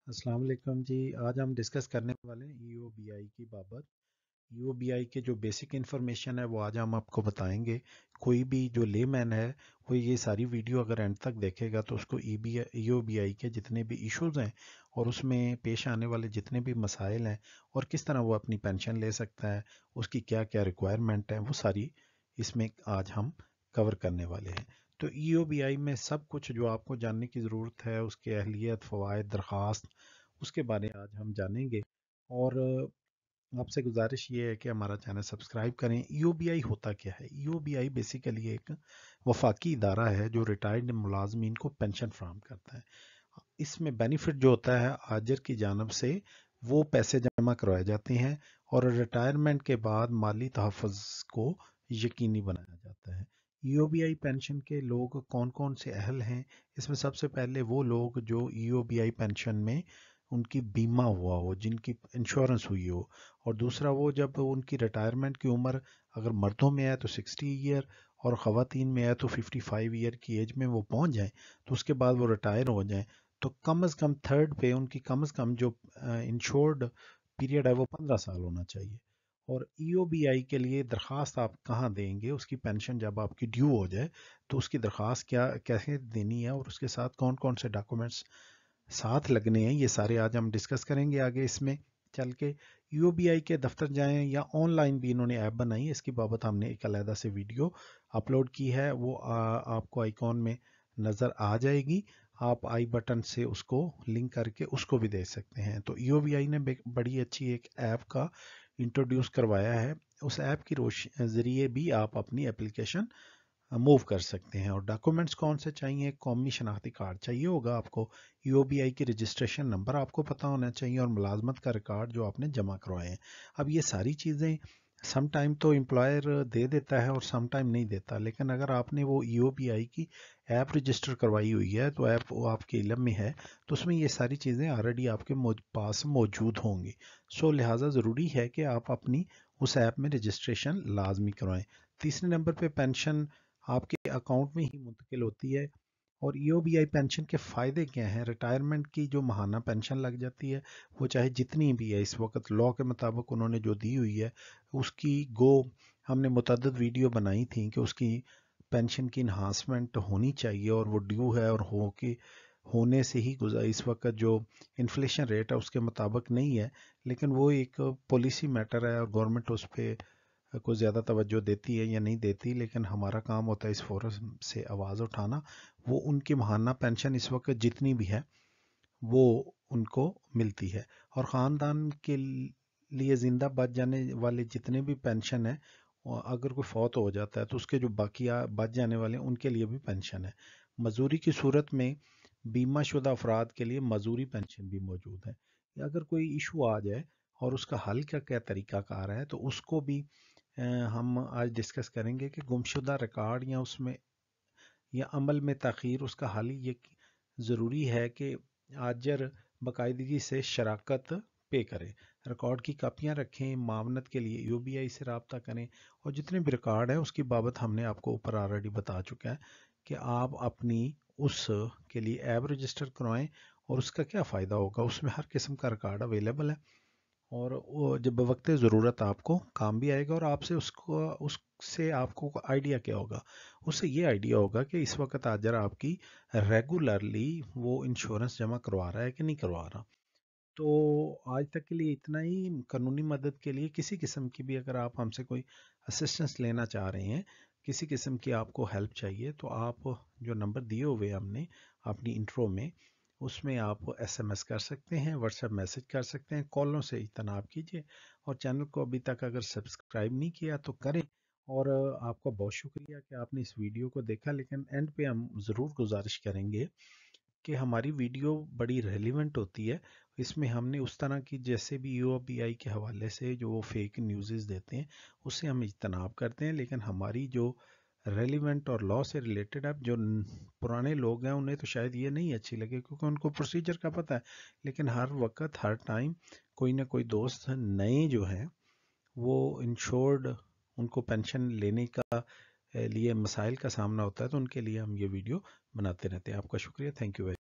अस्सलाम वालेकुम जी। आज हम डिस्कस करने वाले हैं ईओबीआई की बाबत। ईओबीआई के जो बेसिक इन्फॉर्मेशन है वो आज हम आपको बताएंगे। कोई भी जो लेमैन है वो ये सारी वीडियो अगर एंड तक देखेगा तो उसको ईओबीआई के जितने भी इश्यूज हैं और उसमें पेश आने वाले जितने भी मसाइल हैं और किस तरह वो अपनी पेंशन ले सकता है, उसकी क्या क्या रिक्वायरमेंट है, वो सारी इसमें आज हम कवर करने वाले हैं। तो ईओबीआई में सब कुछ जो आपको जानने की ज़रूरत है, उसके अहलियत, फ़वाइद, दरख्वास्त, उसके बारे में आज हम जानेंगे। और आपसे गुजारिश ये है कि हमारा चैनल सब्सक्राइब करें। ईओबीआई होता क्या है? ईओबीआई बेसिकली एक वफाकी इदारा है जो रिटायर्ड मुलाजमीन को पेंशन फराहम करता है। इसमें बेनिफिट जो होता है आजर की जानब से, वो पैसे जमा करवाए जाते हैं और रिटायरमेंट के बाद माली तहफ़्फ़ुज़ को यकीनी बनाया जाता है। ईओबीआई पेंशन के लोग कौन कौन से अहल हैं? इसमें सबसे पहले वो लोग जो ईओबीआई पेंशन में उनकी बीमा हुआ हो, जिनकी इंश्योरेंस हुई हो। और दूसरा वो जब उनकी रिटायरमेंट की उम्र अगर मर्दों में है तो 60 ईयर और ख़वातीन में है तो 55 ईयर की एज में वो पहुंच जाएं, तो उसके बाद वो रिटायर हो जाएं, तो कम अज़ कम थर्ड पे उनकी कम अज़ कम जो इंश्योर्ड पीरियड है वो 15 साल होना चाहिए। और ईओबीआई के लिए दरख्वास्त आप कहाँ देंगे? उसकी पेंशन जब आपकी ड्यू हो जाए तो उसकी दरख्वास्त क्या कैसे देनी है और उसके साथ कौन कौन से डॉक्यूमेंट्स साथ लगने हैं, ये सारे आज हम डिस्कस करेंगे आगे इसमें चल के। यूबीआई के दफ्तर जाएं या ऑनलाइन भी इन्होंने ऐप बनाई है, इसकी बाबत हमने एक अलहदा से वीडियो अपलोड की है, वो आपको आइकॉन में नज़र आ जाएगी। आप आई बटन से उसको लिंक करके उसको भी देख सकते हैं। तो यूबीआई ने बड़ी अच्छी एक ऐप का इंट्रोड्यूस करवाया है। उस ऐप की ज़रिए भी आप अपनी एप्लीकेशन मूव कर सकते हैं। और डॉक्यूमेंट्स कौन से चाहिए? कौमी शनाख्ती कार्ड चाहिए होगा आपको, यूओबीआई की रजिस्ट्रेशन नंबर आपको पता होना चाहिए और मुलाजमत का रिकॉर्ड जो आपने जमा करवाए हैं। अब ये सारी चीज़ें सम टाइम तो एम्प्लॉयर दे देता है और सम टाइम नहीं देता, लेकिन अगर आपने वो ईओबीआई की ऐप रजिस्टर करवाई हुई है तो ऐप वो आपके इलम में है, तो उसमें ये सारी चीज़ें ऑलरेडी आपके पास मौजूद होंगी। सो लिहाजा ज़रूरी है कि आप अपनी उस ऐप में रजिस्ट्रेशन लाजमी करवाएं। तीसरे नंबर पे पेंशन आपके अकाउंट में ही मुंतकिल होती है। और ईओबीआई पेंशन के फ़ायदे क्या हैं? रिटायरमेंट की जो माहाना पेंशन लग जाती है, वो चाहे जितनी भी है इस वक्त लॉ के मुताबिक उन्होंने जो दी हुई है, उसकी गो हमने मुतअद्दिद वीडियो बनाई थी कि उसकी पेंशन की इन्हांसमेंट होनी चाहिए और वो ड्यू है और हो के होने से ही इस वक्त जो इन्फ्लेशन रेट है उसके मुताबिक नहीं है। लेकिन वो एक पॉलिसी मैटर है और गवर्नमेंट उस पर को ज़्यादा तवज्जो देती है या नहीं देती, लेकिन हमारा काम होता है इस फोरम से आवाज़ उठाना। वो उनकी महाना पेंशन इस वक्त जितनी भी है वो उनको मिलती है। और ख़ानदान के लिए ज़िंदा बच जाने वाले जितने भी पेंशन है, अगर कोई फौत हो जाता है तो उसके जो बाकिया बच जाने वाले हैं उनके लिए भी पेंशन है। मजदूरी की सूरत में बीमा शुदा अफराद के लिए मजदूरी पेंशन भी मौजूद है। अगर कोई इशू आ जाए और उसका हल क्या क्या तरीका कार है तो उसको भी अ, हम आज डिस्कस करेंगे कि गुमशुदा रिकॉर्ड या उसमें या अमल में ताख़ीर उसका हल ये ज़रूरी है कि आजर बाकायदगी से शराकत पे करें, रिकॉर्ड की कापियाँ रखें, मावनत के लिए यूबीआई से रब्ता करें। और जितने भी रिकॉर्ड है उसकी बाबत हमने आपको ऊपर ऑलरेडी बता चुका है कि आप अपनी उस के लिए ऐप रजिस्टर करवाएं और उसका क्या फ़ायदा होगा। उसमें हर किस्म का रिकॉर्ड अवेलेबल है और वो जब वक्त ज़रूरत आपको काम भी आएगा। और आपसे उसको उससे आपको आइडिया क्या होगा? उससे ये आइडिया होगा कि इस वक्त आजर आपकी रेगुलरली वो इंश्योरेंस जमा करवा रहा है कि नहीं करवा रहा। तो आज तक के लिए इतना ही। कानूनी मदद के लिए किसी किस्म की भी अगर आप हमसे कोई असिस्टेंस लेना चाह रहे हैं, किसी किस्म की आपको हेल्प चाहिए, तो आप जो नंबर दिए हुए हमने अपनी इंट्रो में, उसमें आप एसएमएस कर सकते हैं, व्हाट्सएप मैसेज कर सकते हैं, कॉलों से इज्तनाब कीजिए। और चैनल को अभी तक अगर सब्सक्राइब नहीं किया तो करें। और आपका बहुत शुक्रिया कि आपने इस वीडियो को देखा। लेकिन एंड पे हम ज़रूर गुजारिश करेंगे कि हमारी वीडियो बड़ी रेलिवेंट होती है। इसमें हमने उस तरह की जैसे भी यूओबीआई के हवाले से जो वो फेक न्यूज़ देते हैं उससे हम इज्तनाब करते हैं, लेकिन हमारी जो रेलिवेंट और लॉ से रिलेटेड, अब जो पुराने लोग हैं उन्हें तो शायद ये नहीं अच्छी लगे क्योंकि उनको प्रोसीजर का पता है। लेकिन हर वक्त हर टाइम कोई ना कोई दोस्त नए जो हैं वो इंश्योर्ड, उनको पेंशन लेने का लिए मसाइल का सामना होता है, तो उनके लिए हम ये वीडियो बनाते रहते हैं। आपका शुक्रिया, थैंक यू वेरी